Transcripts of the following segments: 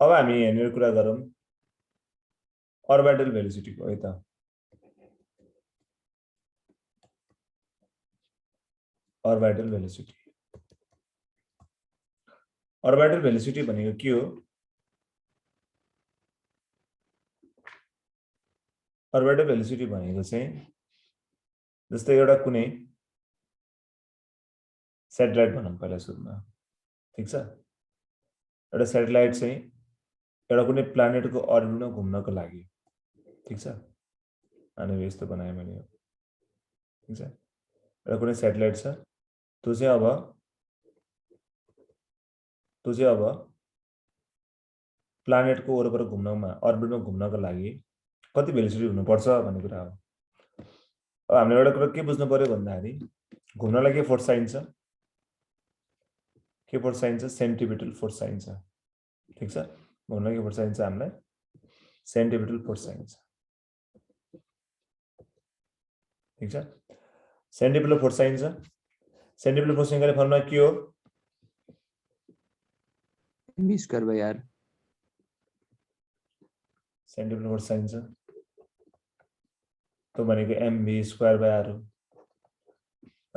अब हामी यहाँनिर कुरा गरौँ अर्बिटल भेलोसिटीको है त। अर्बिटल भेलोसिटी, अर्बिटल भेलोसिटी भनेको के हो? अर्बिटल भेलोसिटी भनेको चाहिँ जस्तै एउटा कुनै सेटेलाइट भनौँ पहिला सुरुमा, ठीक छ? एउटा सेटेलाइट चाहिँ एउटा कुनै प्लानेटको अर्बिटमा घुम्नको लागि, ठीक छ? अनि यस्तो बनायो मैले, ठीक छ? एउटा कुनै सेटेलाइट छ, त्यो चाहिँ अब प्लानेटको वरपर घुम्नमा, अर्बिटमा घुम्नको लागि कति भेलोसिटी हुनुपर्छ भन्ने कुरा हो। अब हामीले एउटा कुरा के बुझ्नु पर्यो भन्दाखेरि घुम्नलाई के फोर्स चाहिन्छ? के फोर्स चाहिन्छ? सेन्ट्रिपिटल फोर्स चाहिन्छ, ठीक छ? घुम्नलाई के फोर्स चाहिन्छ? हामीलाई सेन्ट्रिपिटल फोर्स चाहिन्छ, ठीक छ? सेन्ट्रिपिटल फोर्स चाहिन्छ। सेन्ट्रिपिटल फोर्स निकाल्ने फर्मुला के हो? mv square by r। Centripetal force चाहिन्छ त्यो भनेको mv स्क्वायर बाइ r हो।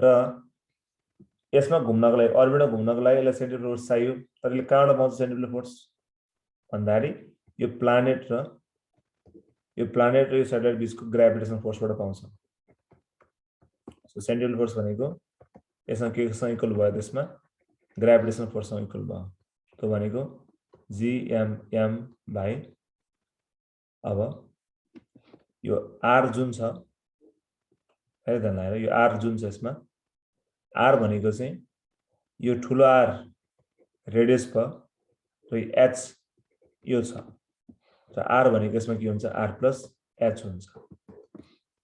र यसमा घुम्नको लागि, अर्बिटमा घुम्नको लागि यसलाई सेन्ट्रिपिटल फोर्स चाहियो। तर यसले कहाँबाट पाउँछ सेन्ट्रिपिटल फोर्स भन्दाखेरि यो प्लानेट र यो सेटेलाइट बीचको ग्राभिटेसनल फोर्सबाट पाउँछ। सो सेन्ट्रिपिटल फोर्स भनेको यसमा केसँग इक्वल भयो? त्यसमा ग्राभिटेसनल फोर्ससँग इक्वल भयो। त्यो भनेको gmm बाइ, अब यो r जुन छ है त, लाएर यो r जुन छ, यसमा r भनेको चाहिँ यो ठुलो r रेडियस भयो र h यो छ, र r भनेको यसमा के हुन्छ? r प्लस h हुन्छ।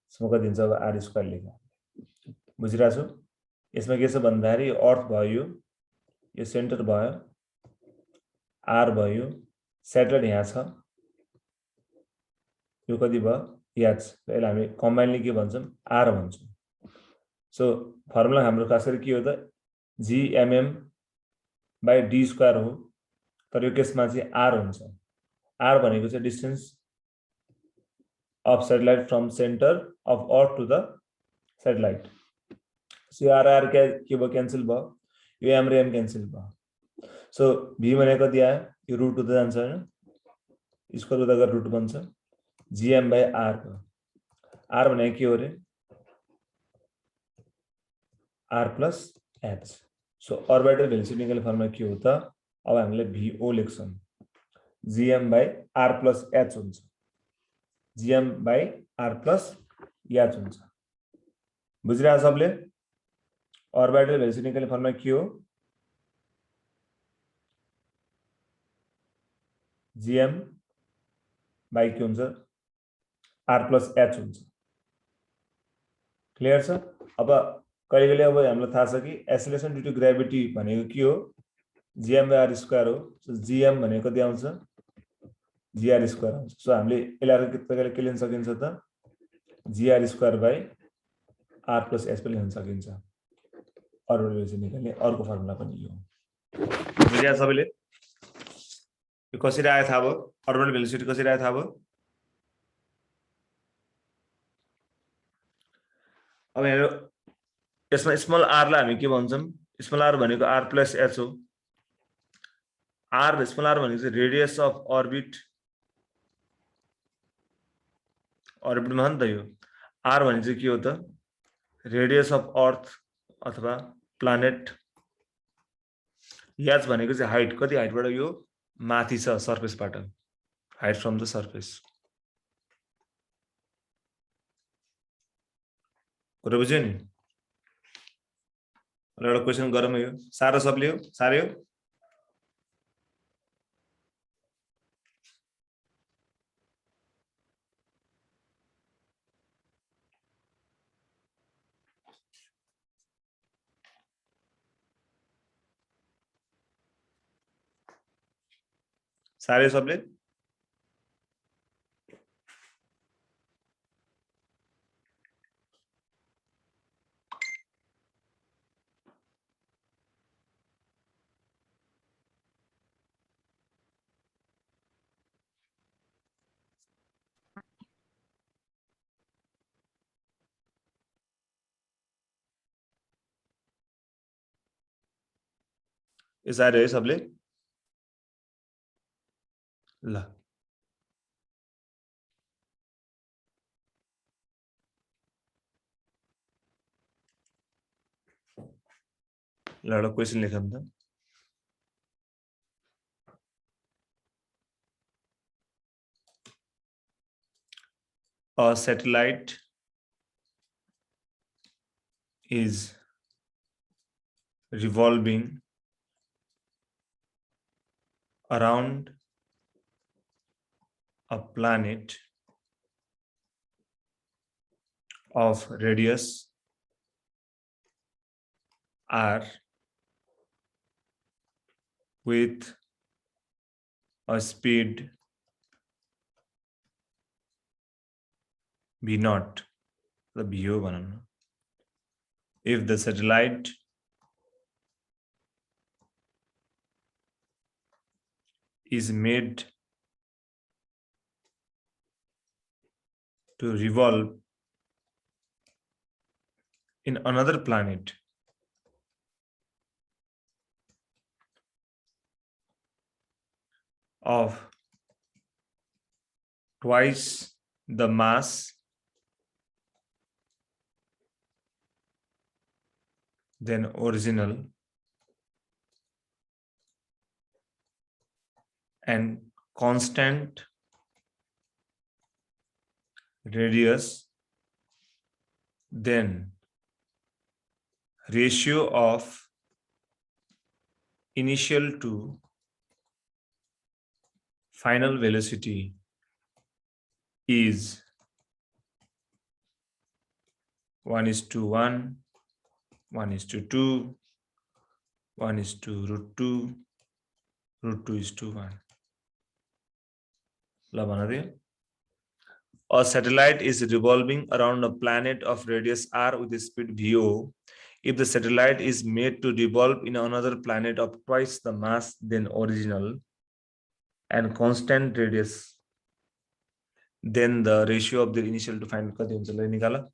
यसमा कति हुन्छ? अब r स्क्वायर लेख्यो, बुझिरहेको छु? यसमा के छ भन्दाखेरि यो अर्थ भयो, यो सेन्टर भयो, r भयो, सेटेलाइट यहाँ छ, यो कति भयो? h। यसलाई हामी कम्बाइनली के भन्छौँ? r भन्छौँ। सो फर्मुला हाम्रो खास गरी के हो त? gmm बाइ d स्क्वायर हो, तर यो केसमा चाहिँ r हुन्छ। r भनेको चाहिँ distance of satellite from centre of earth to the satellite. So यो r के भयो? क्यान्सल भयो, यो m र m क्यान्सल भयो। सो v भनेको कति आयो? यो रुट हुँदै जान्छ हैन, स्क्वायर हुँदा गएर रुट बन्छ, gm बाइ r भयो। r भनेको के हो रे? r plus h। So orbital velocity निकाल्ने फर्मुला के हो त? अब हामीले vo लेख्छौँ, gm by r plus h हुन्छ, gm by r plus h हुन्छ। बुझिरहेको सबले? अर्बिटल भेलोसिटी निकाल्ने फर्मुला के हो? gm बाइ के हुन्छ? r प्लस h हुन्छ। क्लियर छ? अब कहिले अब हामीलाई थाहा छ कि एक्सेलरेसन ड्यू टु ग्रेभिटी भनेको के हो? gm बाइ r स्क्वायर हो। सो gm भनेको कति आउँछ? gr स्क्वायर आउँछ। सो हामीले यसलाई के लिन सकिन्छ त? gr square by r plus h पनि लिन सकिन्छ। अर्बिटल भेलोसिटी निकाल्ने अर्को फर्मुला पनि यो। बुझिया सबैले? यो कसरी आयो थाहा भयो? अर्बिटल भेलोसिटी कसरी आयो थाहा भयो? अब हेर, यसमा स्मल r लाई हामी के भन्छौँ? स्मल r भनेको r प्लस h हो। r स्मल r भनेको चाहिँ रेडियस अफ अर्बिट, अर्बिटमा हो नि त यो। r भनेको चाहिँ के हो त? रेडियस अफ अर्थ अथवा प्लानेट। h भनेको चाहिँ हाइट, कति हाइटबाट यो माथि छ सर्फेसबाट, हाइट फ्रम द सर्फेस। कुरा बुझ्यो नि? एउटा क्वेसन गरौँ, यो सारो सबले हो? साह्रै हो? सारे सबले? इस आएर है सबले ल ल एउटा क्वेशन लेखौँ त a satellite is revolving around a planet of radius r with a speed v naught, the v हो भनौं न. If the satellite is made to revolve in another planet of twice the mass than original and constant radius, then ratio of initial to final velocity is 1:1, 1:2, 1:√2, √2:1. ल भन दियो. A satellite is revolving around a planet of radius r with a speed v(o). If the satellite is made to revolve in another planet of twice the mass than original and constant radius, then the ratio of the initial to final कति हुन्छ ल निकाल.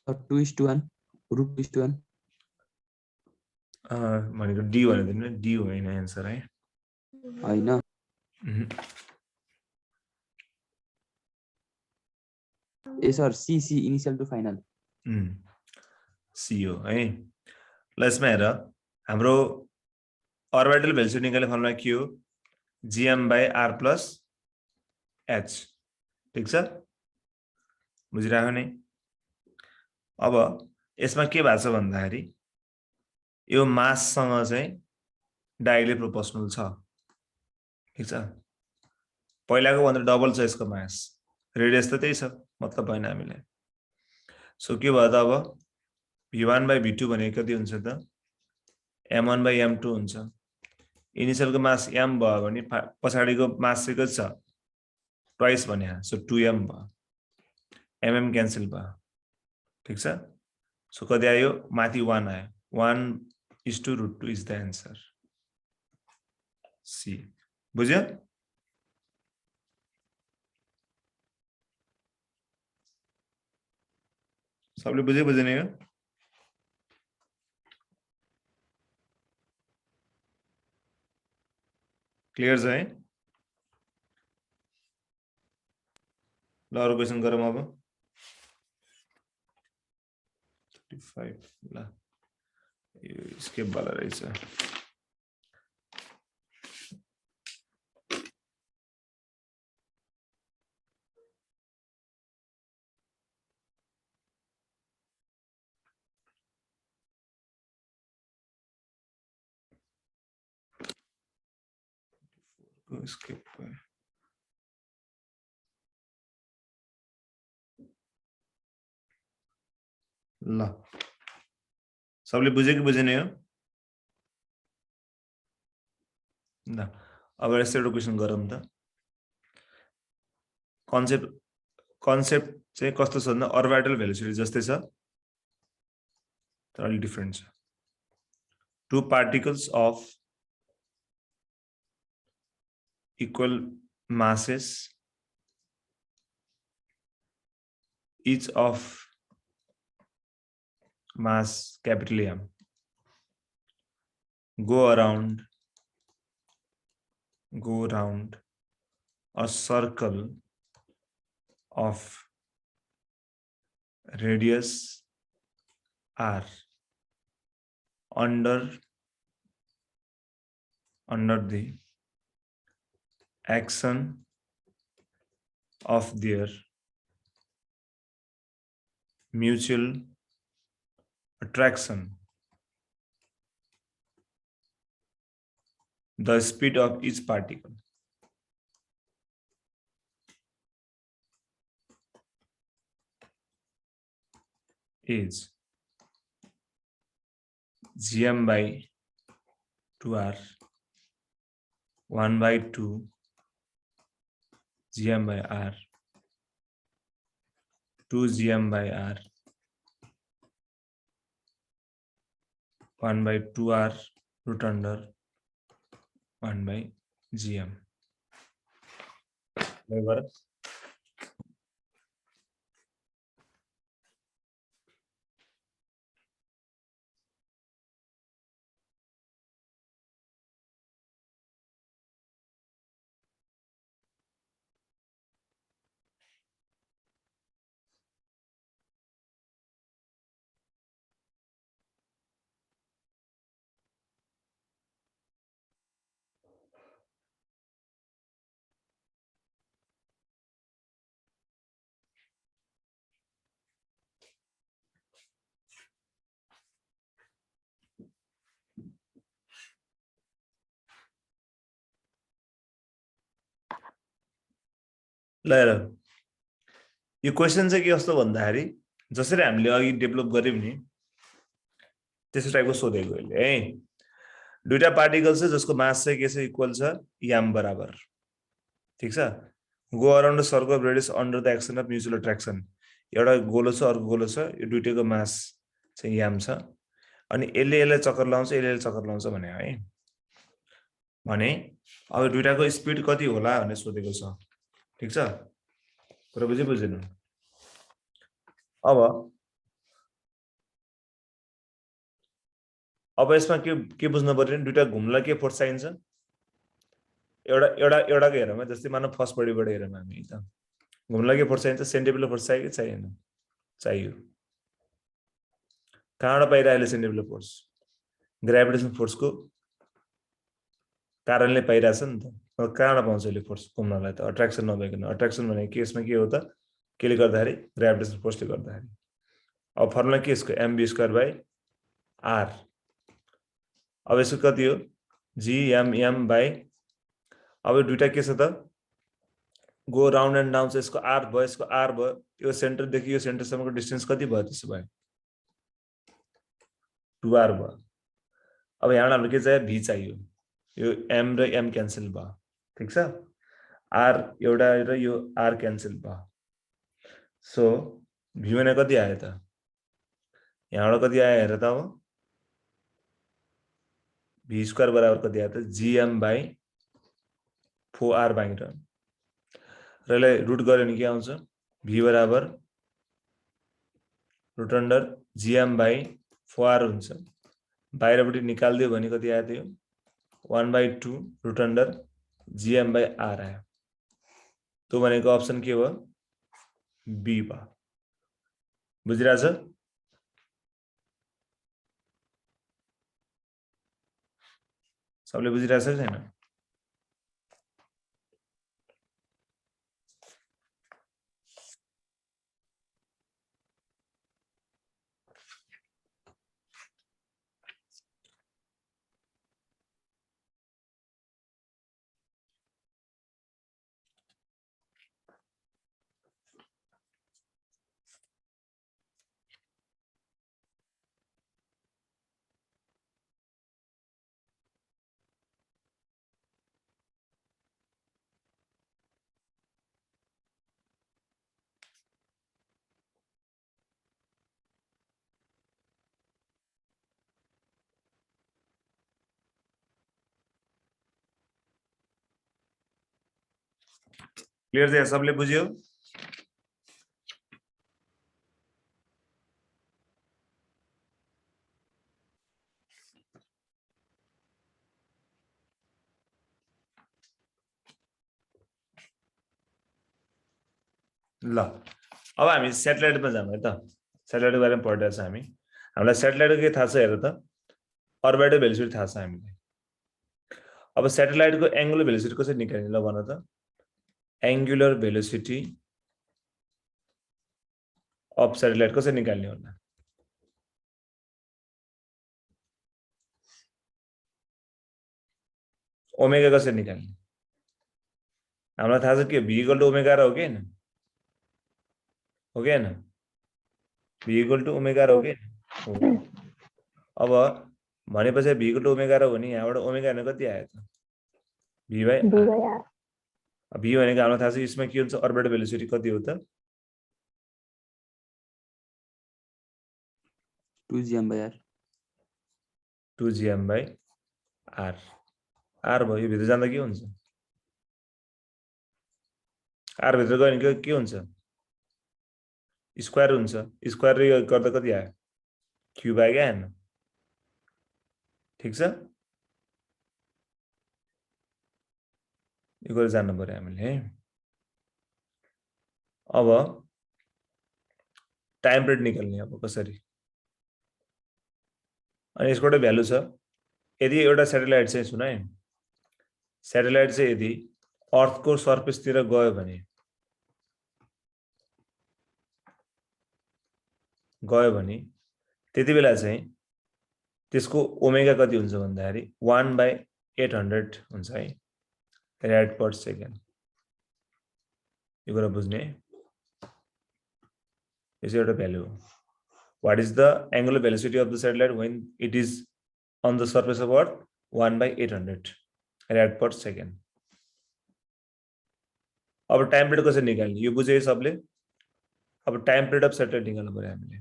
So 2:1, √2:1. भनेको D भनेदिनु D होइन answer है. होइन. ए sir C initial to final. C हो है. ल यसमा हेर हाम्रो अर्बिटल भेलोसिटी निकाल्ने फर्मुला के हो? gm/r + h. ठीक छ? बुझिराख्यो नि? अब यसमा के भएको छ भन्दाखेरि यो माससँग चाहिँ डाइरेक्टली प्रोपोर्सनल छ. ठीक छ? पहिलाको भन्दा डबल छ यसको मास. रेडियस त त्यही छ, मतलब भएन हामीलाई. सो के भयो त अब v1/v2 भनेको कति हुन्छ त? m1/m2 हुन्छ. इनिशियलको मास m भयो भने पछाडीको मास चाहिँ कति छ? ट्वाइस भने. सो 2m भयो. mm क्यान्सल भयो. ठीक छ? सो कति आयो? माथि 1 आयो. 1:√2 इज द आन्सर. सी. बुझ्यो? सबले बुझेन यो? क्लियर छ है? ल अरु क्वेशन गरौँ अब. 35 ल यो स्केप वाला रहेछ. स्केप ल सबले बुझ्यो कि बुझेन यो? ल अब यस्तो एउटा क्वेसन गरौँ त। कन्सेप्ट चाहिँ कस्तो छ भन्दा अर्बिटल भेलोसिटी जस्तै छ तर अलि डिफरेन्ट छ। Two particles of equal masses each of mass capital M go around a circle of radius r under the action of their mutual attraction. The speed of each particle is gm by 2r 1 by 2 gm by r 2 gm by r 1 by 2r root under 1 by gm. ल यो question चाहिँ के कस्तो भन्दाखेरि जसरी हामीले अघि develop गर्यौं नि त्यसै टाइपको सोधेको यसले है। दुईटा पार्टिकल छ जसको मास चाहिँ के छ इक्वल छ m बराबर, ठीक छ। Go around the circle of radius under the action of mutual attraction, एउटा गोलो छ अर्को गोलो छ, यो दुईटैको मास चाहिँ m छ अनि यसले चक्कर लाउँछ यसले चक्कर लाउँछ भने है। भने अब दुईटाको स्पिड कति होला भनेर सोधेको छ, ठीक छ। कुरा बुझेन? अब यसमा के बुझ्नु पर्यो नि, दुईटा घुम्नलाई के फोर्स चाहिन्छ? एउटाको हेरौँ है, जस्तै मानव फर्स्ट बडीबाट हेरौँ हामी त घुम्नलाई के फोर्स चाहिन्छ? सेन्ट्रिपिटल फोर्स चाहियो कि चाहिएन? चाहियो। कहाँबाट पाइरहेको अहिले सेन्ट्रिपिटल फोर्स? ग्राभिटेसन फोर्सको कारणले पाइरहेछ नि त। कहाँबाट पाउँछ अहिले फोर्स घुम्नलाई त? अट्र्याक्सन नभइकन। अट्र्याक्सन भनेको के यसमा के हो त? केले गर्दाखेरि? ग्राभिटेसन फोर्सले गर्दाखेरि। अब फर्मुला के यसको? mv²/r। अब यसको कति हो? gmm/। अब दुईटा के छ त? गो राउन्ड एन्ड डाउन छ, यसको r भयो यसको r भयो। यो सेन्टरदेखि यो सेन्टरसम्मको डिस्टेन्स कति भयो त्यसो भए? 2r भयो। अब यहाँ हाम्रो के चाहियो? v चाहियो। यो m र m क्यान्सल भयो, ठीक छ। r एउटा र यो r क्यान्सल भयो। सो v भने कति आयो त? यहाँबाट कति आयो हेर त। अब v² बराबर कति आयो त? gm/4r बाहिर र यसलाई रुट गर्यो भने के आउँछ? v बराबर रुट अन्डर gm/4r हुन्छ। बाहिरपट्टि निकाल्दियो भने कति आयो त? यो 1/2 रुट अन्डर gm/r आयो। त्यो भनेको अप्सन के भयो? बी भयो। बुझिरहेछ? सबले बुझिरहेछ कि छैन? क्लियर छ सबले बुझ्यो? ल अब हामी स्याटेलाइटमा जाऊँ है त। स्याटेलाइटको बारेमा पढिरहेको छ हामी। हामीलाई स्याटेलाइटको के थाहा छ हेर त, अर्बिटल भेलोसिटी थाहा छ हामीलाई। अब स्याटेलाइटको एंगुलर भेलोसिटी कसरी निकाल्ने ल भन त। एंगुलर भेलोसिटी अफ स्याटेलाइट कसरी निकाल्ने होला? ओमेगा कसरी निकाल्ने? हामीलाई थाहा छ के v इक्वल टु ओमेगा हो कि हैन? हो कि हैन? v इक्वल टु ओमेगा हो कि हो। अब भनेपछि v इक्वल टु ओमेगा हो नि, यहाँबाट ओमेगा हैन कति आयो त? v by r। v भनेको हामीलाई थाहा छ यसमा के हुन्छ, अर्बिटल भेलोसिटी कति हो त? 2gm/r। 2gm/r। r भयो, यो भित्र जाँदा के हुन्छ? r भित्र गयो भने के हुन्छ? स्क्वायर हुन्छ। स्क्वायर रे गर्दा कति आयो? क्यूब आयो क्या हैन? ठीक छ, यो गरी जान्नु पर्यो हामीले है। अब टाइम पिरियड निकाल्ने अब कसरी? अनि यसको एउटा भ्यालु छ। यदि एउटा स्याटेलाइट चाहिँ सुन है, स्याटेलाइट चाहिँ यदि अर्थको सर्फेसतिर गयो भने त्यति बेला चाहिँ त्यसको ओमेगा कति हुन्छ भन्दाखेरि 1/800 हुन्छ है, रेड पर सेकेन्ड। यो कुरा बुझ्ने, यसो एउटा भ्यालु हो। What is the angular velocity of the satellite when it is on the surface of Earth? 1/800 rad per second. अब टाइम पिरियड कसरी निकाल्ने यो बुझे सबले? अब टाइम पिरियड अफ सैटेलाइट निकाल्नु पर्यो हामीले।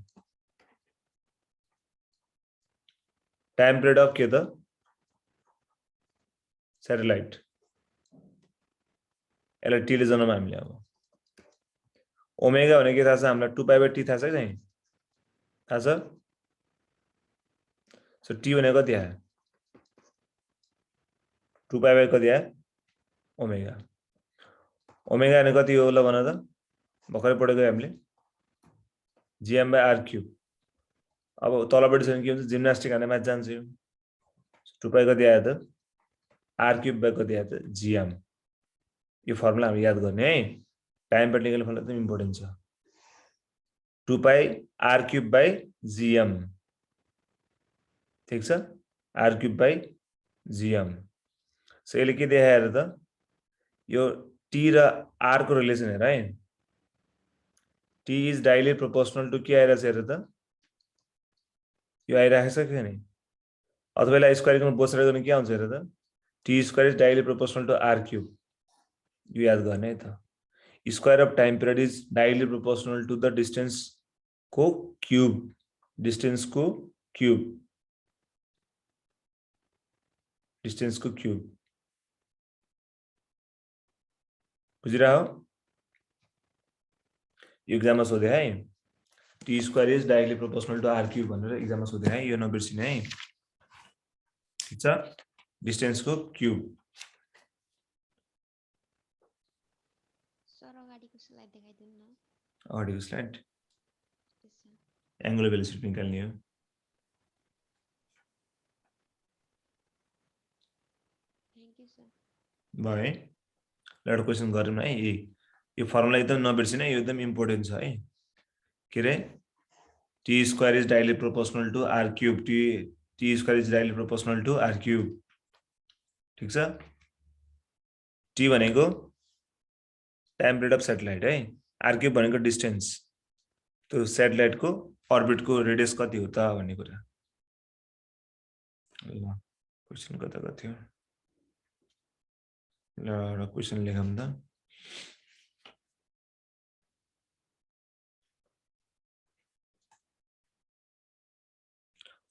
टाइम पिरियड अफ के त? सैटेलाइट। यसलाई टी ले जनाउँ हामीले। अब ओमेगा भनेको के थाहा छ हामीलाई? 2π/t थाहा छ कि छैन? थाहा छ? सो टी भनेको कति आयो? 2π/ कति आयो? ओमेगा। ओमेगा भनेको कति हो ल भन त? भर्खरै पढेको हामीले gm/r³। अब तलपट्टि छ के हुन्छ? जिम्नास्टिक हाने माथि जान्छ यो। 2π कति आयो त? r³ कति आयो त? gm। यो फर्मुला हामी याद गर्ने है। टाइम पिरियड निकाल्ने फर्मुला एकदम इम्पोर्टेन्ट छ। 2πr³/gm। ठीक छ, r³/gm। सो यसले के देखाएर त? यो t र r को रिलेसन हेर है। t is directly proportional to के आइरहेछ हेर त? यो आइरहेको छ कि नि? अथवा यसलाई स्क्वायर गर्न बोसरा गर्ने के आउँछ हेर त? t square is directly proportional to r³। यो याद गर्ने है त। Square of time period is directly proportional to the distance को क्यूब। डिस्टेंस को क्यूब। डिस्टेंस को क्यूब। बुझिरह? एग्जाम में सोधे है। T square is directly proportional to r³ भनेर एग्जाम में सोधे है, यो नबिर्सिने है। ठीक छ, डिस्टेंस को क्यूब। सर अगाडिको स्लाइड देखाइदिनु न। अगाडिको स्लाइड एंगुलर भेलोसिटी निकाल्ने हो। Thank you sir. भयो है। एउटा क्वेशन गरौँ है। यो फर्मुला एकदम नबिर्सिने, यो एकदम इम्पोर्टेन्ट छ है। के रे? T square is directly proportional to r³। T square is directly proportional to r³। ठीक छ? टी भनेको टाइम पिरियड अफ सैटेलाइट है, r³ भनेको डिस्टेंस। त्यो सैटेलाइट को अर्बिट को रेडियस कति हो त भन्ने कुरा। ल क्वेशन कता थियो? ल एउटा क्वेशन लेखौँ त।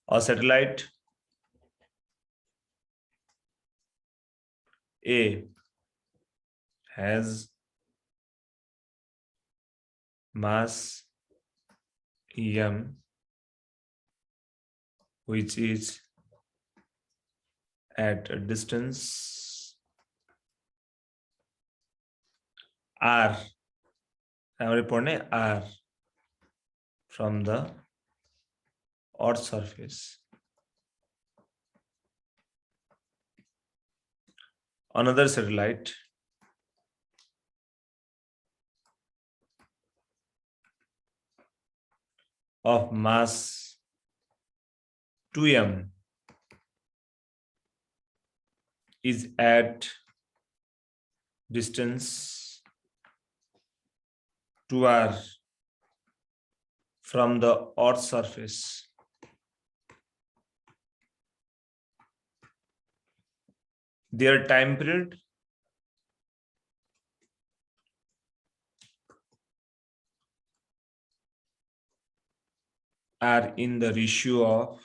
A satellite A has mass m which is at a distance r r from the earth surface. Another satellite of mass 2m is at distance 2r from the earth's surface. Their time period are in the ratio of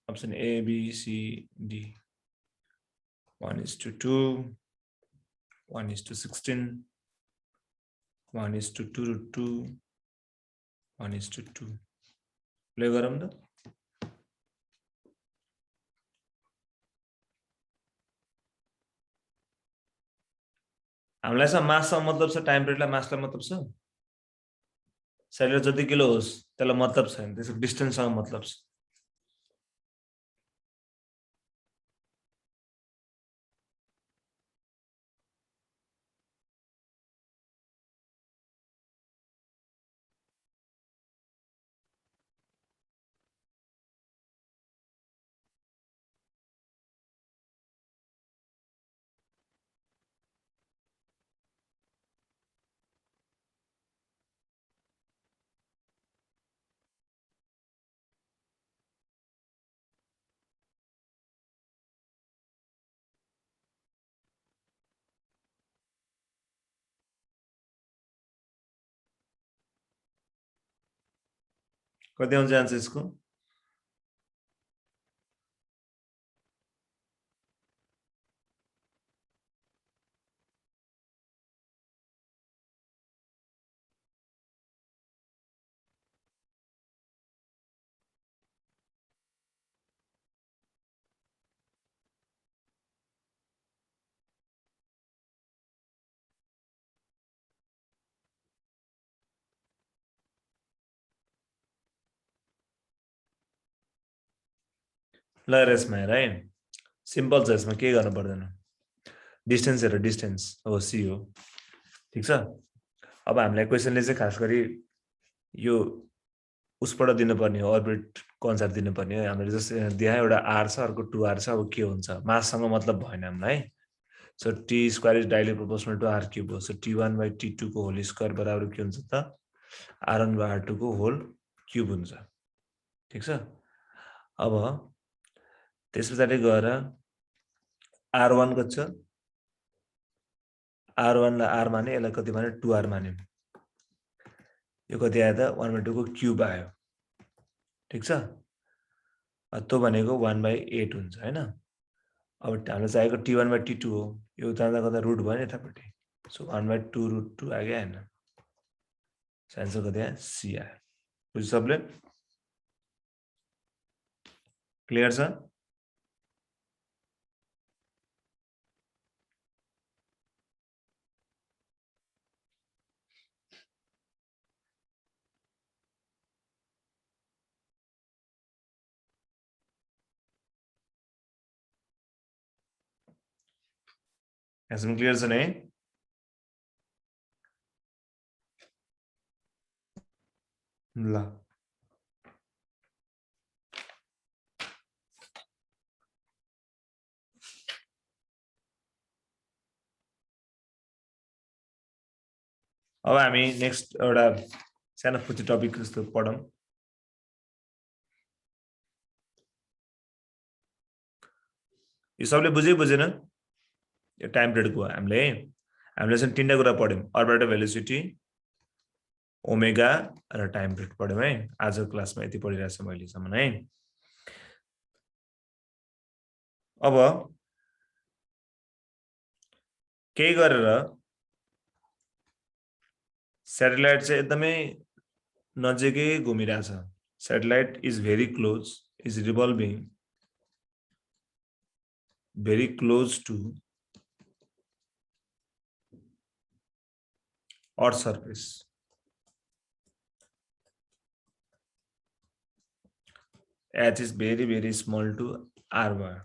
option A, B, C, D. 1:2, 1:16, 1:2√2, 1:2. Play गरौँ त हामीलाई चाहिँ माससँग मतलब छ time पिरियडलाई मासलाई मतलब छ शरीर जति किलो होस् त्यसलाई मतलब छैन त्यसको डिस्टेन्ससँग मतलब छ कति आउँछ आन्सर यसको ल यसमा हेर है सिम्पल छ यसमा के गर्नु पर्दैन डिस्टेन्स हेर डिस्टेन्स हो सी हो ठीक छ अब हामीलाई क्वेशनले चाहिँ खास गरी यो उसबाट दिनुपर्ने हो अर्बिटको अनुसार दिनुपर्ने हो हामीले जस्तै दिए एउटा r छ अर्को 2r छ अब के हुन्छ माससँग मतलब भएन हामीलाई so t² is directly proportional to r cube हो सो t1/t2 को होल स्क्वायर बराबर के हुन्छ त r1/r2 को होल क्यूब हुन्छ ठीक छ अब त्यसपछि गएर r1 कति छ r1 लाई r माने यसलाई कति माने 2r माने यो कति आयो त 1/2 को क्यूब आयो ठीक छ त्यो भनेको 1/8 हुन्छ हैन अब हामीलाई चाहिएको t1/t2 हो यो जाँदा गर्दा रुट भयो नि यतापट्टि सो 1/2√2 आयो हैन आन्सर कति आयो सी आयो बुझ्यो सबले क्लियर छ यसमा क्लियर छ नि ल अब हामी नेक्स्ट एउटा सानो फुच्ची टपिक जस्तो पढौं यो सबले बुझे बुझेन यो टाइम पिरियड को हामीले चाहिँ तीनटा कुरा पढ्यौं अर्बिटर भेलोसिटी ओमेगा र टाइम पिरियड पढ्यौं है आजको क्लासमा यति पढिरहेछ मैले सम्म है अब के गरेर Satellite चाहिँ एकदमै नजिकै घुमिरहेछ. Satellite is very close, is revolving very close to Earth surface. H is very very small to R भयो.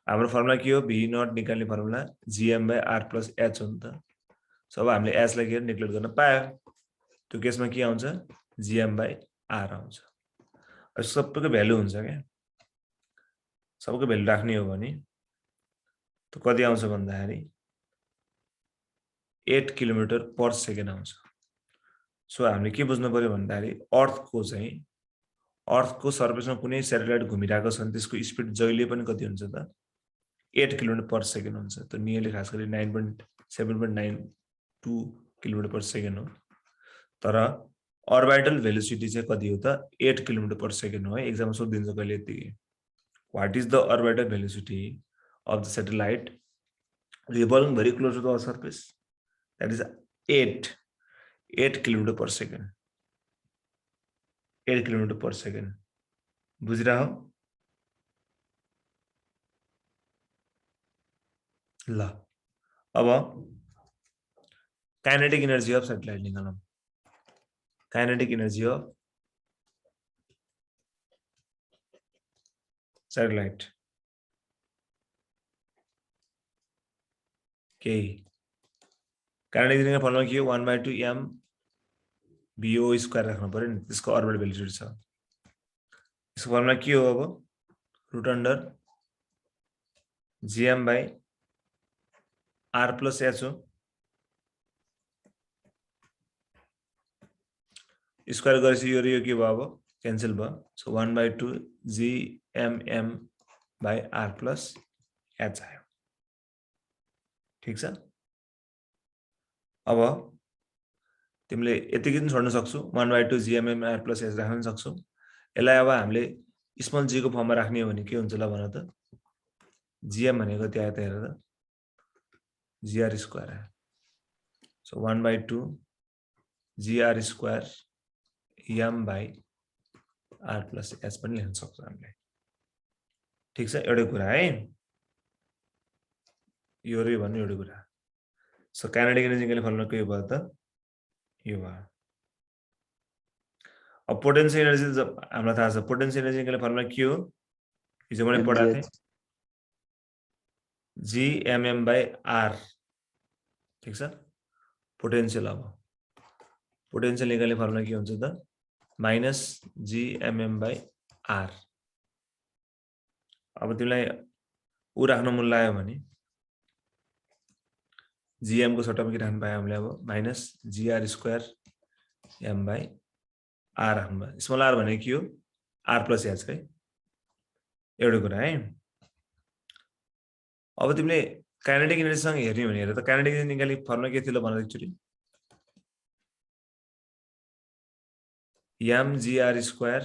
हाम्रो फर्मुला के हो? V नट निकाल्ने formula GM by R plus H हो नि त. सो अब हामीले H लाई के निक्लेक्ट गर्न पायो. त्यो केसमा के आउँछ? GM by R आउँछ. सबैको भ्यालु हुन्छ क्या. सबैको भ्यालु राख्ने हो भने त कति आउँछ भन्दाखेरि 8 किलोमिटर पर सेकेन्ड आउँछ. सो हामीले के बुझ्नु पर्यो भन्दाखेरि अर्थको सर्फेसमा कुनै स्याटेलाइट घुमिरहेको छ भने त्यसको स्पिड जहिले पनि कति हुन्छ त 8 किलोमिटर पर सेकेन्ड हुन्छ. त नियरली खास गरी 9.7.92 किलोमिटर पर सेकेन्ड हो. तर अर्बिटल भेलोसिटी चाहिँ कति हो त 8 किलोमिटर पर सेकेन्ड हो है. एक्जाममा सोधिन्छ कहिले यतिकै. What is the orbital velocity of the satellite revolving very close to the Earth's surface? That is 8 kilometre per second. 8 kilometre per second. बुझिरह हो? ल अब काइनेटिक एनर्जी अफ सैटेलाइट निकालौं. काइनेटिक एनर्जी अफ सैटेलाइट के kinetic energy formula के हो? 1/2 m bo square राख्नु पर्यो नि. त्यसको अर्बिटल भेलोसिटी छ. यसको फर्मुला के हो? अब root under gm by r plus h हो. स्क्वायर गरेपछि यो के भयो? अब क्यान्सल भयो. So 1/2 gmm by r plus h आयो. ठीक छ. अब तिमीले यतिकै पनि छोड्न सक्छौ. 1/2 gmm r plus h राख्न सक्छौ. यसलाई अब हामीले स्मल g को फर्ममा राख्ने हो भने के हुन्छ ल भन त. gm भनेको त्यहाँ त हेर त gr स्क्वायर आयो. So 1/2 gr square m by r plus h पनि लेख्न सक्छौ हामीले. ठीक छ. एउटै कुरा है. यो रे भन्नु एउटै कुरा. सो काइनेटिक एनर्जी निकाल्ने फर्मुला के भयो त? यो भयो. अब पोटेन्शियल एनर्जी हामीलाई थाहा छ. पोटेन्शियल एनर्जी निकाल्ने फर्मुला के हो? हिजो मैले पढाएको थिएँ. gmm by r. ठीक छ. पोटेन्शियल अब पोटेन्शियल निकाल्ने फर्मुला के हुन्छ त? Minus gmm by r. अब तिमीलाई उ राख्न मन लाग्यो भने gm को सट्टामा के राख्न पायो हामीले? अब minus gr square m by r राख्नु भयो. स्मल r भनेको के हो? r plus h है. एउटै कुरा है. अब तिमीले काइनेटिक एनर्जीसँग हेर्ने भने हेर त. काइनेटिक एनर्जी निकाल्ने फर्मुला के थियो ल भन एकचोटी. mgr स्क्वायर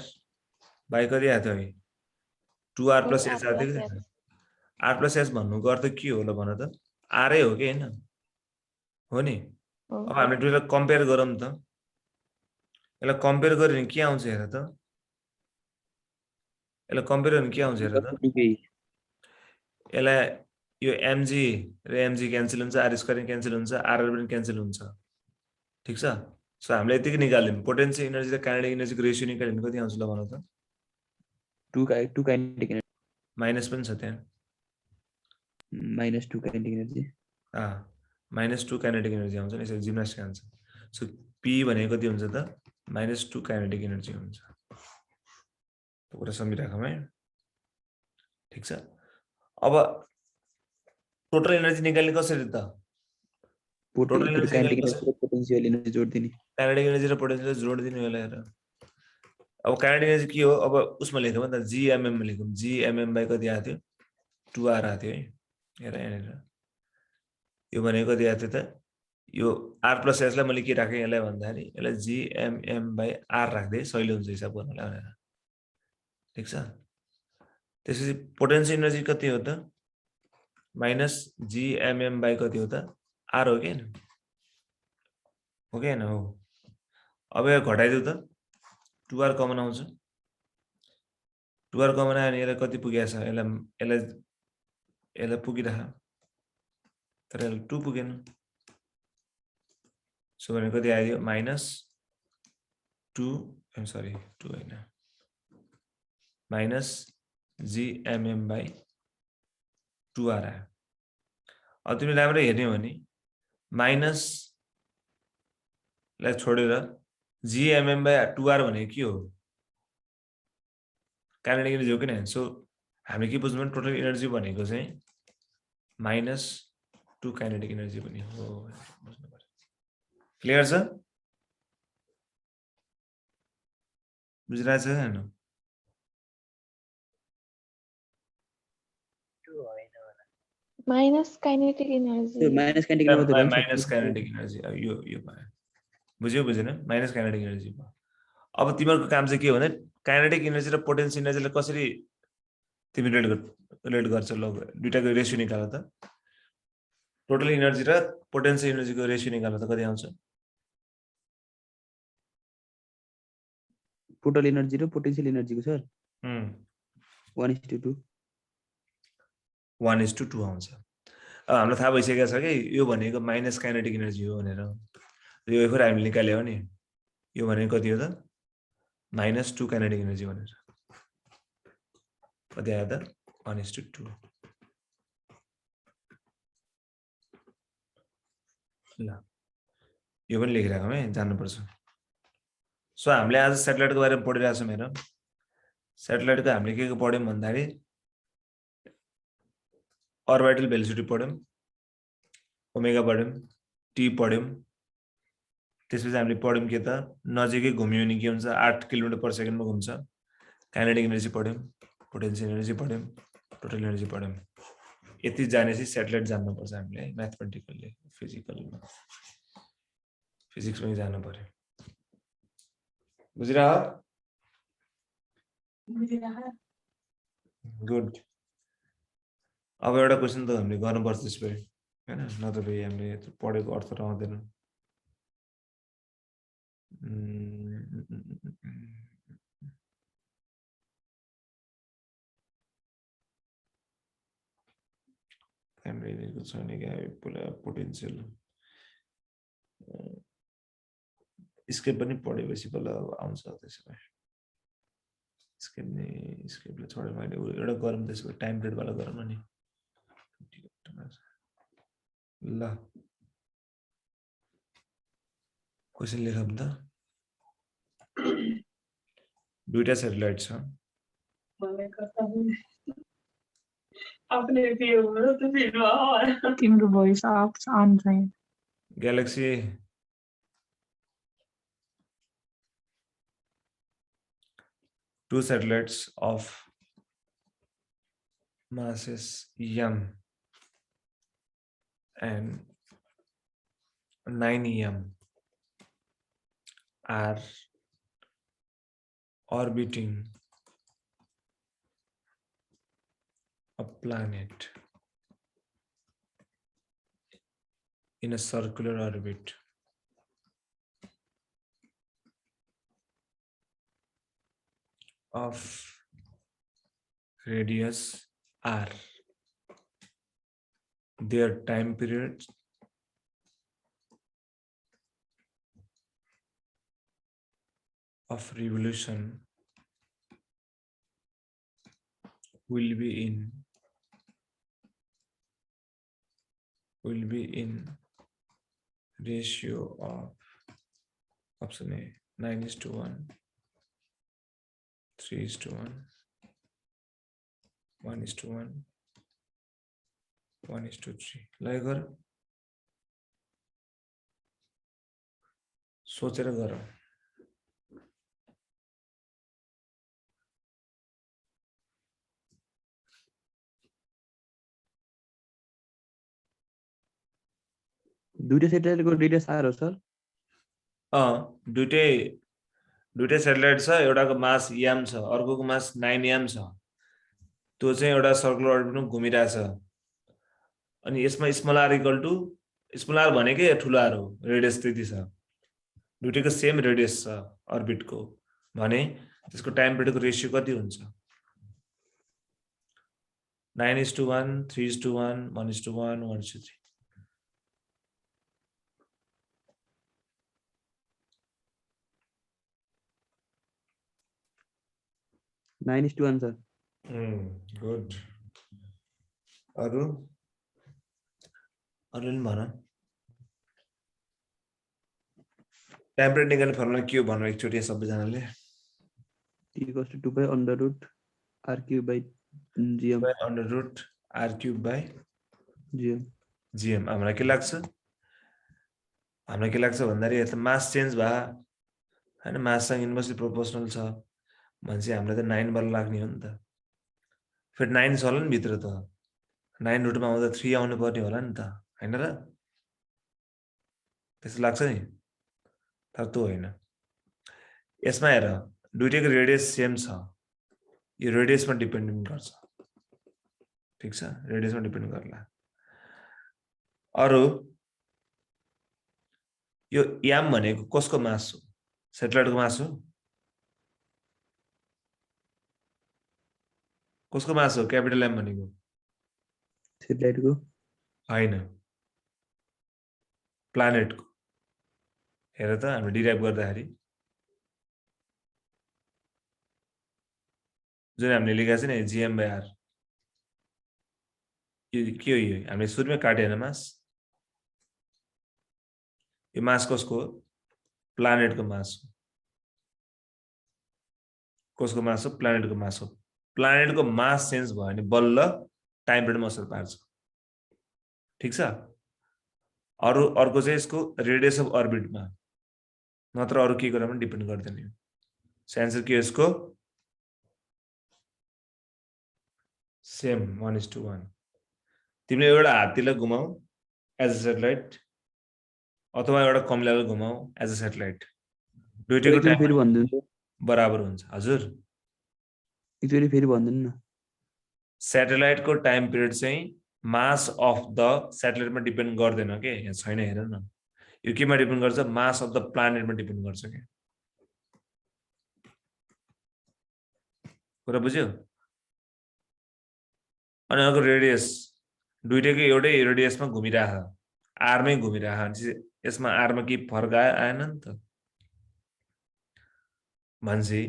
बाई कति आएको थियो? 2r plus h आएको थियो. r plus h भन्नुको अर्थ के हो ल भन त? r हो कि हैन? हो नि. अब हामीले दुईलाई कम्पेयर गरौँ त. यसलाई कम्पेयर गर्यो भने के आउँछ हेर त. यसलाई कम्पेयर गर्यो भने के आउँछ हेर त. यसलाई यो mg र mg क्यान्सल हुन्छ. r स्क्वायर क्यान्सल हुन्छ. r पनि क्यान्सल हुन्छ. ठीक छ. सो हामीले यतिकै निकाल्यौं. पोटेन्शियल एनर्जी र काइनेटिक एनर्जीको रेशियो निकाल्यो भने कति आउँछ ल भन त. 2 काइनेटिक एनर्जी माइनस पनि छ त्यहाँ. -2 काइनेटिक एनर्जी. -2 काइनेटिक एनर्जी आउँछ नि. यसरी जिम्नास्टिक आउँछ. सो p भनेको कति हुन्छ त? -2 काइनेटिक एनर्जी हुन्छ. त्यो कुरा सम्झिराखौँ है. ठीक छ. अब टोटल एनर्जी निकाल्ने कसरी त? टोटल एनर्जी पोटेन्शियल एनर्जी जोड दिने. काइनेटिक एनर्जी र पोटेन्शियल जोड दिने होला हेर. अब काइनेटिक एनर्जी के हो? अब उसमा लेखौँ त gmm मा लेखौँ. gmm by कति आएको थियो? 2r आएको थियो है. हेर यहाँनिर यो भनेको कति आएको थियो त? यो r plus s लाई मैले के राखेँ यसलाई भन्दाखेरि यसलाई gmm by r राख्दै सजिलो हुन्छ हिसाब गर्नलाई भनेर. ठीक छ. त्यसपछि पोटेन्शियल एनर्जी कति हो त? -gmm by कति हो त? r हो कि हैन? हो कि हैन हो अब यो घटाइदिउ त 2r कमन आउँछ 2r कमन आयो भने यसलाई कति पुगेछ यसलाई पुगिरह तर यसलाई 2 पुगेन सो भने कति आयो माइनस 2 I'm sorry 2 हैन माइनस gmm by 2r आयो अब तिमीले राम्रो हेर्ने हो भने माइनस लाई छोडेर gmm by 2r भनेको के हो काइनेटिक एनर्जी हो कि हैन सो हामीले के बुझ्नु पर्ने टोटल एनर्जी भनेको चाहिँ माइनस 2 काइनेटिक एनर्जी पनि हो बुझ्नु पर्यो क्लियर छ बुझिरहेछ हैन minus kinetic energy minus kinetic energy त माइनस काइनेटिक एनर्जी यो भयो बुझ्यो बुझेन माइनस काइनेटिक एनर्जी भयो अब तिमीहरुको काम चाहिँ के हो भने काइनेटिक एनर्जी र पोटेन्शियल एनर्जीलाई कसरी तिमी रिलेट गर्छ ल दुईटाको रेशियो निकाल त टोटल एनर्जी र पोटेन्शियल एनर्जीको रेशियो निकाल त कति आउँछ टोटल एनर्जी र पोटेन्शियल एनर्जीको सर 1:2 1:2 आउँछ अब हामीलाई थाहा भइसकेको छ कि यो भनेको माइनस काइनेटिक एनर्जी हो भनेर यो फेरि हामीले निकाल्यो भने यो भनेको कति हो त -2 काइनेटिक एनर्जी भनेर कति आयो त 1:2 ल यो पनि लेखिराखौँ है जान्नुपर्छ सो हामीले आज स्याटेलाइटको बारेमा पढिरहेको छौँ हेर स्याटेलाइटको हामीले के पढ्यौँ भन्दाखेरि अर्बिटल भेलोसिटी पढ्यौँ ओमेगा पढ्यौँ टी पढ्यौँ त्यसपछि हामीले पढ्यौँ के त नजिकै घुम्यो भने के हुन्छ 8 किलोमिटर पर सेकेन्डमा घुम्छ काइनेटिक एनर्जी पढ्यौँ पोटेन्शियल एनर्जी पढ्यौँ टोटल एनर्जी पढ्यौँ यति जानेपछि स्याटेलाइट जान्नुपर्छ हामीले म्याथमेटिकली फिजिकलमा फिजिक्स पनि जान्नु पर्यो बुझिरह गुड अब एउटा क्वेशन त हामीले गर्नुपर्छ त्यसपछि हैन नत्र भए हामीले पढेको अर्थ रहँदैन क्यामेराको छैन क्या पुरा पोटेन्शियल स्केप पनि पढेपछि बल्ल आउँछ त्यसमा स्केपले छोडेर मैले एउटा गरौँ त्यसको टाइम पिरियड वाला गरौँ न नि ल क्वेशन लेखौँ त दुईटा स्याटेलाइट छ तिम्रो भोइस अन छैन galaxy two satellites of masses m and 9 m are orbiting a planet in a circular orbit of radius r. Their time period of revolution will be in ratio of option A 9:1 3:1 1:1 1:3 ल गर सोचेर गर दुईटा सेटेलाइटको radius are हो sir दुईटै satellite छ एउटाको मास m छ अर्कोको मास 9m छ त्यो चाहिँ एउटा सर्कुलर अर्बिटमा घुमिरहेछ अनि यसमा स्मल r भनेकै ठुलो r हो रेडियस त्यति छ दुईटैको सेम रेडियस छ अर्बिटको भने त्यसको टाइम पिरियडको रेशियो कति हुन्छ 9:1 3:1 1:1 1:3 9:1 सर गुड अरु नि भन टाइम पिरियड निकाल्ने फर्मुला के हो भन्नु एकचोटि सबैजनाले T equals to 2 by under root R cube by GM. under root R cube by GM. हामीलाई के लाग्छ भन्दाखेरि यता मास चेन्ज भए हैन माससँग इन्भर्सली प्रोपोर्सनल छ भनेपछि हामीलाई त 9 बल लाग्ने हो नि त फेरि 9 छ होला नि भित्र त 9 रुटमा आउँदा 3 आउनु पर्ने होला नि त हैन र त्यस्तो लाग्छ नि तर त्यो होइन यसमा हेर दुईटैको रेडियस सेम छ यो रेडियसमा डिपेन्डेन्ट गर्छ ठीक छ रेडियसमा डिपेन्ड गर्ला अरु यो याम भनेको कसको मास हो सेटेलाइटको मास हो कसको मास हो क्यापिटल एम भनेको सेटेलाइटको हैन प्लानेटको हेर त हामी डिराइभ गर्दाखेरि जुन हामीले लेखेका छ नि GM by R यो के हो यो हामीले सुरुमै काटे हैन मास यो मास कसको हो प्लानेटको मास हो कसको मास हो प्लानेटको मास हो प्लानेटको मास चेन्ज भयो भने बल्ल टाइम पिरियडमा असर पार्छ ठीक छ अर्को चाहिँ यसको रेडियस अफ अर्बिटमा नत्र अरु के कुरा पनि डिपेन्ड गर्दैन यो आन्सर के यसको सेम 1:1 तिमीले एउटा हात्तीलाई घुमाऊ एज अ सेटेलाइट अथवा एउटा कमलालाई घुमाऊ एज अ सेटेलाइट दुईटैको टाइम फेरि भन्दिनु बराबर हुन्छ हजुर एकचोटि फेरि भन्दिनु न सेटेलाइटको टाइम पिरियड चाहिँ मास अफ द सेटेलाइटमा डिपेन्ड गर्दैन के यहाँ छैन हेर न यो केमा डिपेन्ड गर्छ मास अफ द प्लानेटमा डिपेन्ड गर्छ के कुरा बुझ्यो अनि अर्को रेडियस दुईटैको एउटै रेडियसमा घुमिराख आरमै घुमिराख यसमा आरमा के फरक आएन नि त मान्छे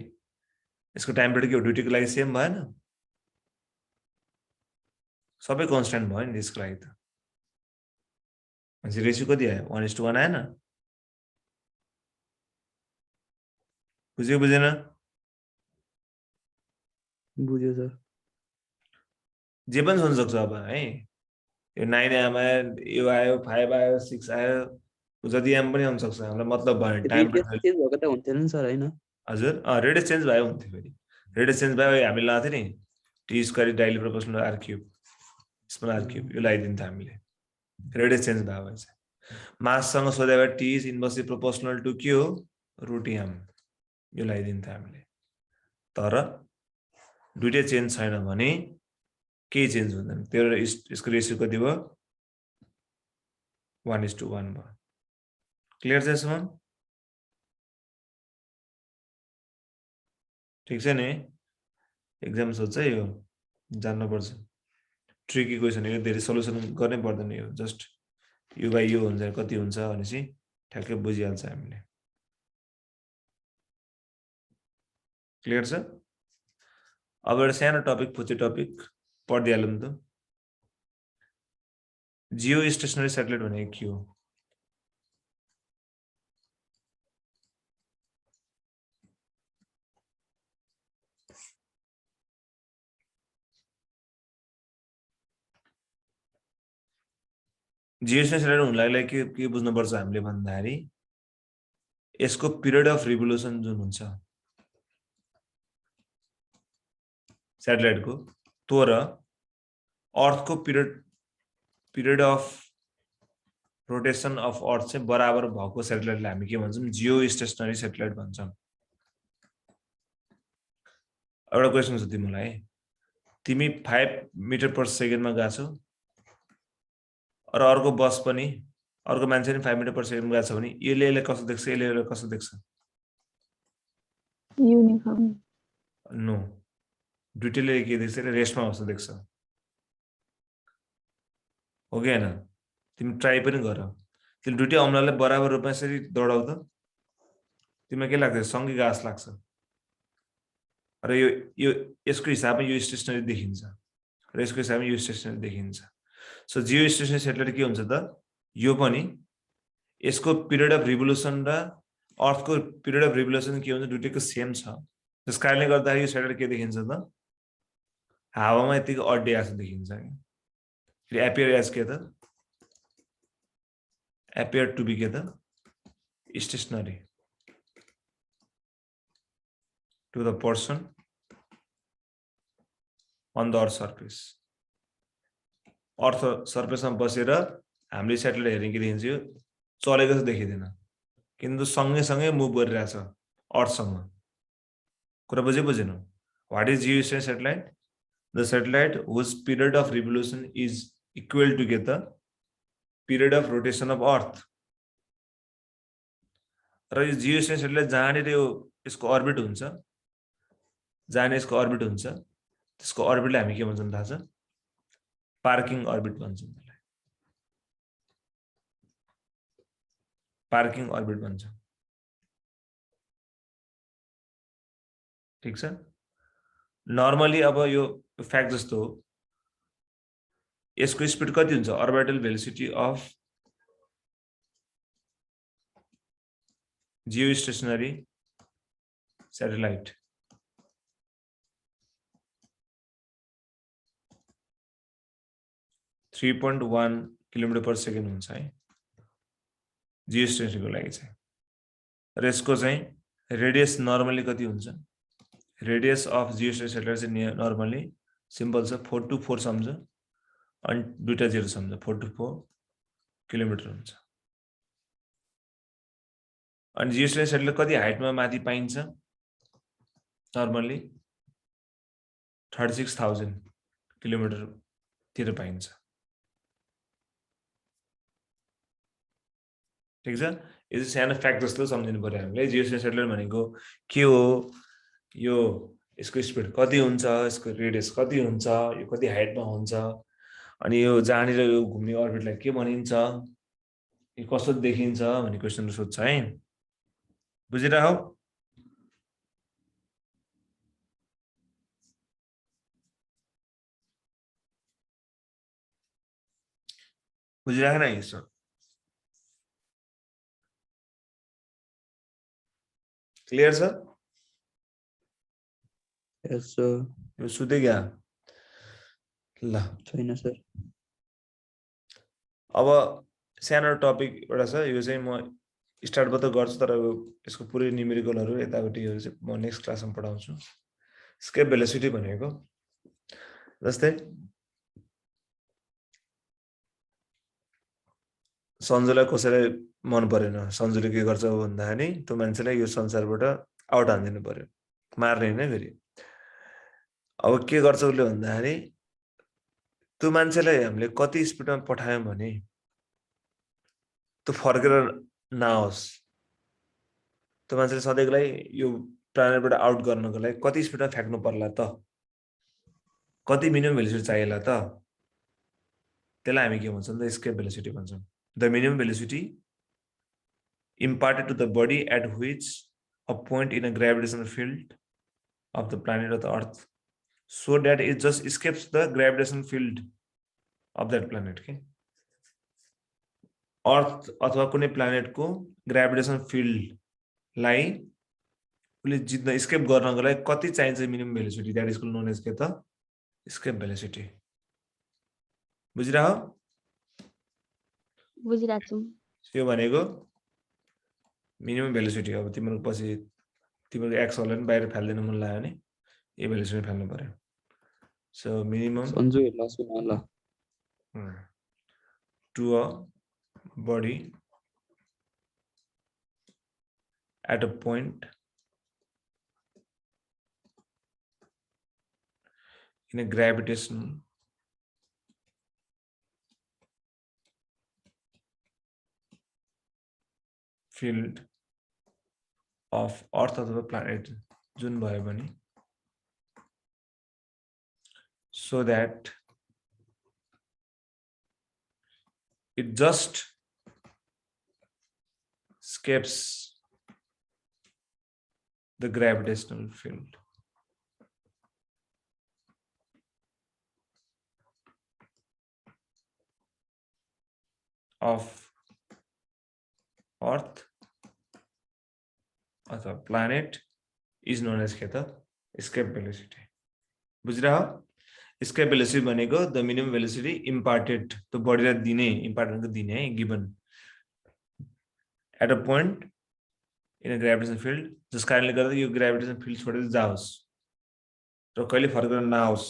यसको टाइम पिरियड के दुईटैको लागि सेम भएन सबै कन्स्ट्यान्ट भयो नि यसको लागि त मान्छे रेसियो कति आयो 1:1 आएन बुझ्यो बुझेन बुझ्यो सर जे पनि हुन सक्छ अब है यो 9 आयो यो आयो 5 आयो 6 आयो जति आम पनि हुन सक्छ हामीलाई मतलब भयो टाइम रेडियस चेन्ज भएको त हुन्थेन नि सर हैन हजुर रेडियस चेन्ज भयो हुन्थ्यो फेरि रेडियस चेन्ज भयो हामीले लाथे नि टी स्क्वायर डाइली proportional R cube small r cube यो लगाइदिन्थ्यो हामीले रेडियस चेन्ज भयो भने चाहिँ माससँग सोधे भए T is inversely proportional to के हो रुट एम यो लगाइदिन्थ्यो हामीले तर दुईटै चेन्ज छैन भने केही चेन्ज हुँदैन त्यो यसको रेसियो कति भयो 1:1 भयो क्लियर छ यसमा ठीक छ नि एक्जाम सोध्छ यो जान्नुपर्छ ट्रिकी क्वेसन यो धेरै सल्युसन गर्नै पर्दैन यो जस्ट यो बाइ यो हुन्छ कति हुन्छ भनेपछि ठ्याक्कै बुझिहाल्छ हामीले क्लियर छ अब एउटा सानो टपिक फुच्चे टपिक पढिदिहालौँ त जियो स्टेशनरी सेटेलाइट भनेको के हो जियो स्टेशनरी सेटेलाइट हुनलाई के बुझ्नुपर्छ हामीले भन्दाखेरि यसको पिरियड अफ रिभोल्युसन जुन हुन्छ सेटेलाइटको तो र अर्थको पिरियड अफ रोटेसन अफ अर्थ चाहिँ बराबर भएको सेटेलाइटलाई हामी के भन्छौँ जियो स्टेशनरी सेटेलाइट भन्छौँ एउटा क्वेसन छ तिमीलाई तिमी 5 मिटर पर सेकेन्डमा गएछौ र अर्को बस पनि अर्को मान्छे नि 5 मिटर पर सेकेन्ड गएको छ भने यसले यसलाई कसो देख्छ, यसले यसलाई कसो देख्छ? Uniform. नो, दुईटैले के देख्छ? रेस्टमा जस्तो देख्छ, हो कि हैन? तिमी ट्राई पनि गर, तिमी दुईटै अमलालाई बराबर रूपमा यसरी दौडाउ त, तिमीलाई के लाग्छ? सँगै घाँस लाग्छ। र यो यसको हिसाबमा यो स्टेसनरी देखिन्छ र यसको हिसाबमा यो स्टेसनरी देखिन्छ। सो जियो स्टेसनरी सेटेलाइट के हुन्छ त? यो पनि यसको पिरियड अफ रिभोल्युसन र अर्थको पिरियड अफ रिभोल्युसन के हुन्छ? दुईटैको सेम छ। त्यस कारणले गर्दा यो सेटेलाइट के देखिन्छ त? हावामा यतिको अड्डे जस्तो देखिन्छ के? एपियर एज के त? appear to be together stationary to the person on the earth surface. अर्थ सर्फेसमा बसेर हामीले स्याटेलाइट हेर्ने के देखिन्छ? यो चलेको जस्तो देखिँदैन, किन्तु सँगै मुभ गरिरहेछ अर्थसँग। कुरा बुझेनौ? What is geostationary satellite? The satellite whose period of revolution is equal to get the period of rotation of earth. र यो जियोस्टेशनरी सैटेलाइट जहाँनिर यो यसको अर्बिट हुन्छ, जहाँनिर यसको अर्बिट हुन्छ, त्यसको अर्बिटलाई हामी के भन्छौँ थाहा छ? पार्किङ अर्बिट भन्छौँ। त्यसलाई पार्किङ अर्बिट भन्छ। ठीक छ? नर्मली अब यो फ्याक्ट जस्तो हो, यसको स्पिड कति हुन्छ? Orbital velocity of geostationary satellite 3.1 kilometre per second हुन्छ है जियोस्टेशनरीको लागि चाहिँ। र यसको चाहिँ रेडियस नर्मली कति हुन्छ? रेडियस अफ जियोस्टेशनरी सैटेलाइट चाहिँ नर्मली सिम्पल छ, 4 to 4 सम्झ, अनि दुईटा जेरो सम्झ, 4 to 4 किलोमिटर हुन्छ। अनि जियोस्टेशनरी सैटेलाइट कति हाइटमा माथि पाइन्छ? नर्मली 36,000 किलोमिटर तिर पाइन्छ। ठीक छ? यो चाहिँ सानो फ्याक्ट जस्तो सम्झिनु पर्यो हामीले। जियोस्टेशनरी सैटेलाइट भनेको के हो, यो यसको स्पिड कति हुन्छ, यसको रेडियस कति हुन्छ, यो कति हाइटमा हुन्छ, अनि यो जहाँनिर यो घुम्ने अर्बिटलाई के भनिन्छ, यो कसो देखिन्छ भन्ने क्वेसन सोध्छ है। बुझिरहौ? बुझिराखेन यसो? क्लियर छ? Yes, sir. यो सुते क्या? ल छैन सर। अब सानो टपिक एउटा छ, यो चाहिँ म स्टार्टबाट गर्छु, तर यसको पुरै न्युमेरिकलहरु यतापट्टिहरु चाहिँ म नेक्स्ट क्लासमा पढाउँछु। स्केप भेलोसिटी भनेको जस्तै सन्जुलाई कसैलाई मन परेन, सन्जुले के गर्छ भन्दाखेरि त्यो मान्छेलाई यो संसारबाट आउट हान्दिनु पर्यो, मार्ने हैन फेरि। अब के गर्छ उसले भन्दाखेरि त्यो मान्छेलाई हामीले कति स्पिडमा पठायौं भने त्यो फर्केर नआओस्, त्यो मान्छेले सधैँको लागि यो प्लानेटबाट आउट गर्नको लागि कति स्पिडमा फ्याक्नु पर्ला त, कति मिनिमम भेलोसिटी चाहिएला त, त्यसलाई हामी के भन्छौं त? स्केप भेलोसिटी भन्छौं। The minimum velocity imparted to the body at which a point in a gravitational field of the planet or the earth so that it just escapes the gravitational field of that planet. Okay? अर्थ अथवा कुनै प्लानेटको gravitation field लाई उले जित्न scape गर्नको लागि कति चाहिन्छ minimum velocity, that is known as के त? Escape velocity. बुझिरहौ? बुझिरहेको छु। यो भनेको मिनिमम भेलोसिटी। अब तिम्रो पछि तिम्रो एक्स वाला नि बाहिर फाल्दिन मन लाग्यो भने यो भेलोसिटी फाल्नु पर्यो। सो मिनिमम सन्जु ल सुन ल। To a body at a point in a gravitational field of earth अथवा planet जुन भयो भने so that it just escapes the gravitational field. Of earth अथवा planet is known as के त escape velocity. बुझिरह escape velocity भनेको the minimum velocity imparted तो बढेर दिने imparted को दिने है given at a point in a gravitational field जस कारणले गर्दा यो gravitational field छोडेर जाओस् र कहिले फर्केर नआओस्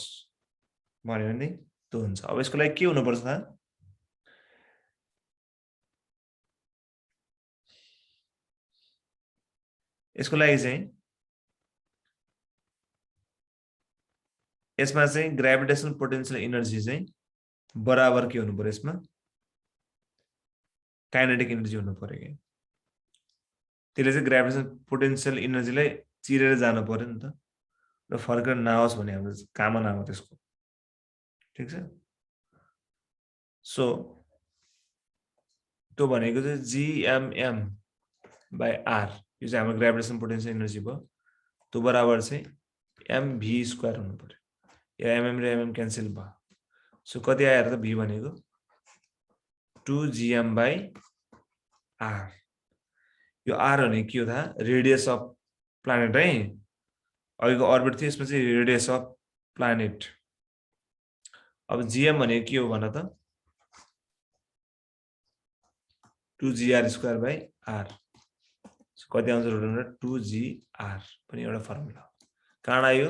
भन्यो भने त्यो हुन्छ। अब यसको लागि के हुनु पर्छ त यसको लागि चाहिँ यसमा चाहिँ ग्रेभिटेशनल पोटेन्शियल एनर्जी चाहिँ बराबर के हुनु पर्यो यसमा काइनेटिक एनर्जी हुनु पर्यो के त्यसले चाहिँ ग्रेभिटेशनल पोटेन्शियल एनर्जीलाई चिरेर जानु पर्यो नि त र फर्केर नआओस् भन्ने हाम्रो कामना हो त्यसको ठीक छ। सो त्यो भनेको चाहिँ जीएमएम बाइ आर यो चाहिँ हाम्रो ग्रेभिटेशनल पोटेन्शियल एनर्जी भयो त्यो बराबर चाहिँ एमभी स्क्वायर हुनु पर्यो या एमएम र एमएम क्यान्सल भयो। सो कति आएर त भी भनेको 2gm बाइ आर यो आर भने के हो थाहा रेडियस अफ प्लानेट है अघिको अर्बिट थियो यसमा चाहिँ रेडियस अफ प्लानेट। अब जीएम भनेको के हो भन त 2gr स्क्वायर बाइ आर कति आउँछ रुट अन्डर 2gr पनि एउटा फर्मुला हो। कहाँ आयो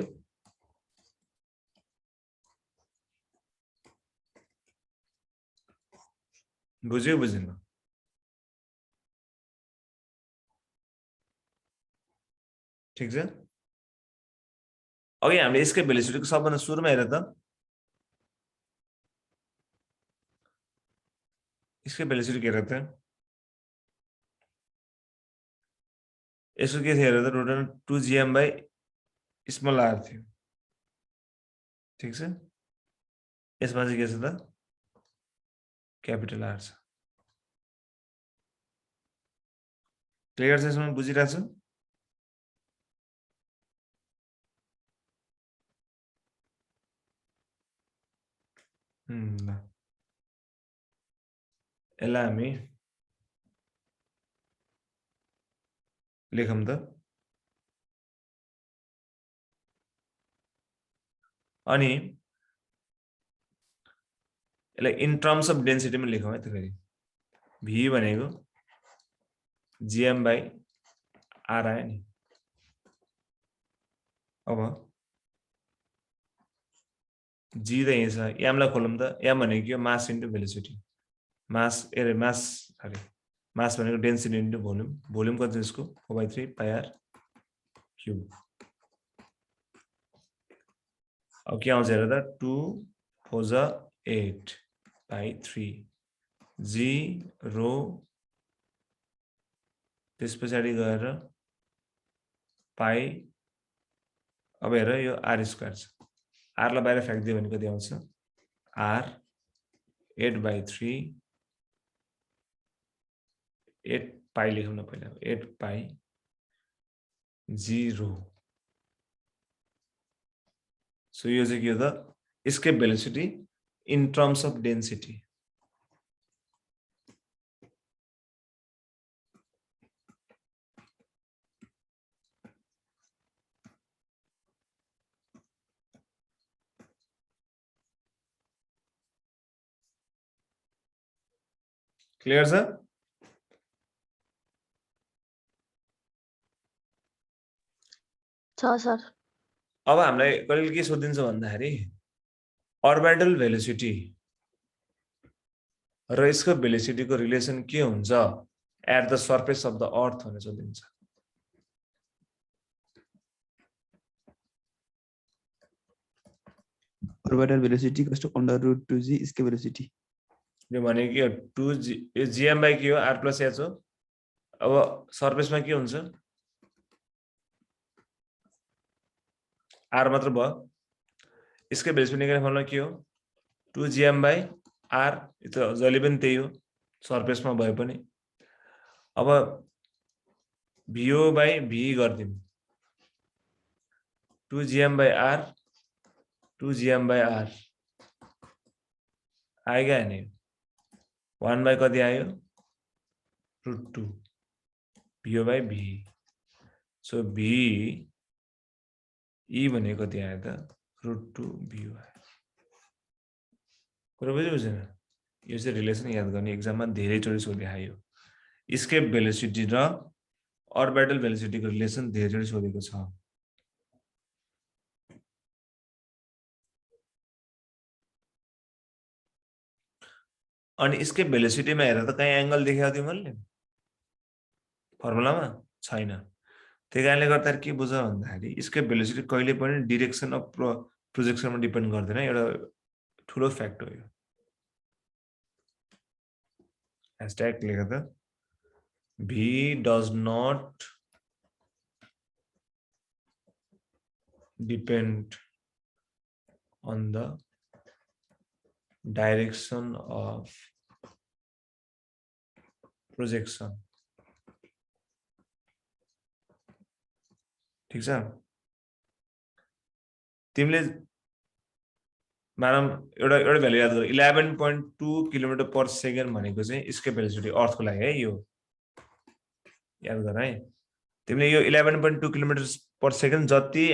बुझ्यो बुझेन ठीक छ। अघि हामीले यसकै भेलोसिटीको सबभन्दा सुरुमा हेर त यसकै भेलोसिटी के हेर त यसको के थियो हेर त root under 2gm by small R थियो ठीक छ। यसमा चाहिँ के छ त क्यापिटल आर छ। क्लियर छ यसमा बुझिरहेको छु ल यसलाई हामी लेखौँ त अनि यसलाई इन टर्म्स अफ डेन्सिटीमा लेखौँ है त फेरि भी भनेको जीएम बाइ आर आयो नि। अब जी त यही छ एमलाई खोलौँ त एम भनेको के हो मास इन्टु भेलोसिटी मास भनेको डेन्सिटी इन्टु भोल्युम भोल्युम कति छ यसको 4/3 पाइआर क्युब। अब के आउँछ हेर त 2 4 जा 8/3 0 त्यस पछाडि गएर पाइ। अब हेर यो आर स्क्वायर छ आर लाई बाहिर फ्याक्दियो भने कति आउँछ आर 8/3 8 पाइ लेखौँ न पहिला 8π0। सो यो चाहिँ के हो त escape velocity in terms of density. Clear छ सर अब हामीलाई कहिले के सोधिन्छ भन्दाखेरि अर्बिटल भेलोसिटी र यसको भेलोसिटीको रिलेसन के हुन्छ at the surface of the earth भनेर सोधिन्छ। orbital velocity equals to under root 2g escape velocity यो भनेको के हो 2g जीएम बाइ के हो आर प्लस एच हो अब सरफेसमा के हुन्छ r मात्र भयो यसकै भेलोसिटी निकाल्ने फर्मुला के हो 2gm/r यो त जहिले पनि त्यही हो सरफेसमा भए पनि अब VO/V गर्दिम 2gm/r 2gm/r आयो क्या हैन 1 by कति आयो √2 VO/V सो V E भनेको कति आयो त √2 VO आयो कुरा बुझेन यो चाहिँ रिलेसन याद गर्ने एक्जाममा धेरै चोटी सोधे आयो एस्केप भेलोसिटी र अर्बिटल भेलोसिटीको रिलेसन धेरै चोटी सोधेको छ अनि एस्केप भेलोसिटीमा हेर त कहीँ एंगल देखाएको थियो मैले फर्मुलामा छैन त्यही कारणले गर्दा के बुझ भन्दाखेरि एस्केप भेलोसिटी कहिले पनि डाइरेक्सन अफ प्रोजेक्सनमा डिपेन्ड गर्दैन एउटा ठुलो फ्याक्ट हो यो हैशटैग लेख त V does not depend on the direction of projection ठीक छ तिमीले मानम एउटा भ्यालु याद गर 11.2 किलोमिटर पर सेकेन्ड भनेको चाहिँ एस्केप भेलोसिटी अर्थको लागि है यो याद गर है तिमीले यो 11.2 किलोमिटर पर सेकेन्ड जति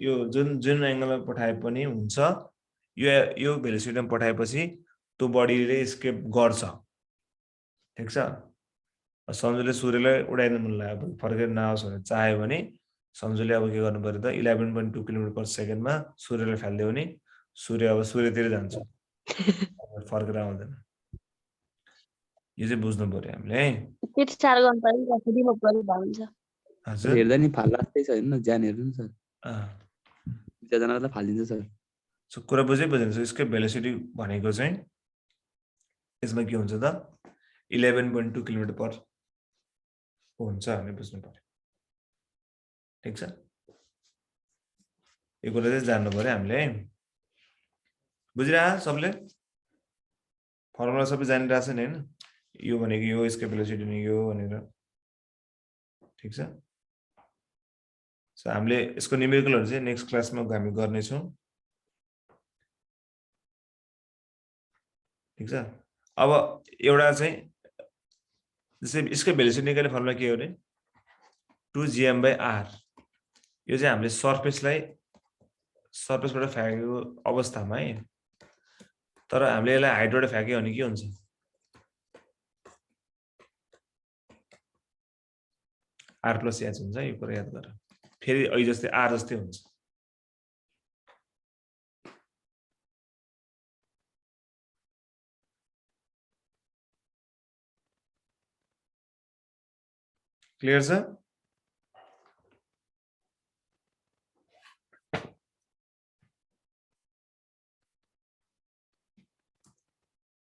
यो जुन एंगलमा पठाए पनि हुन्छ यो भेलोसिटीमा पठाएपछि त्यो बडीले एस्केप गर्छ ठीक छ सञ्जुले सूर्यलाई उडाइन मन लाग्यो फर्केर नआओस् भनेर चाह्यो भने सञ्जुले अब के गर्नु पर्यो त 11.2 किलोमिटर पर सेकेन्डमा सूर्यलाई फाल्दियो भने सूर्य अब सूर्यतिर जान्छ फर्केर आउँदैन यो चाहिँ बुझ्नु पर्यो हामीले है त्यति साह्रो गर्नु पर्यो कसरी म गरि भन्छ हजुर हेर्दा नि फाल्ला जस्तै छ हैन ज्यान हेर्नु नि सर अँ जजनालाई फालिदिन्छ सर सो कुरा बुझेन सो यसको भेलोसिटी भनेको चाहिँ यसमा के हुन्छ त 11.2 किलोमिटर पर हुन्छ भने बुझ्नु पर्यो ठीक छ यो कुरा चाहिँ जान्नु पर्यो हामीले बुझिरा सबले फर्मुला सबै जानिरहेछ नि हैन यो भनेको यो यसको भेलोसिटी भनेको यो भनेर ठीक छ सो हामीले यसको न्युमेरिकलहरु चाहिँ नेक्स्ट क्लासमा हामी गर्ने छौं ठीक छ अब एउटा चाहिँ जस्तै यसको भेलोसिटी निकाल्ने फर्मुला के हो रे 2gm/r यो चाहिँ हामीले सरफेसबाट फ्याँकेको अवस्थामा है तर हामीले यसलाई हाइटबाट फ्याँक्यो भने के हुन्छ r + h हुन्छ यो कुरा याद गर फेरि अहिले जस्तै r जस्तै हुन्छ क्लियर छ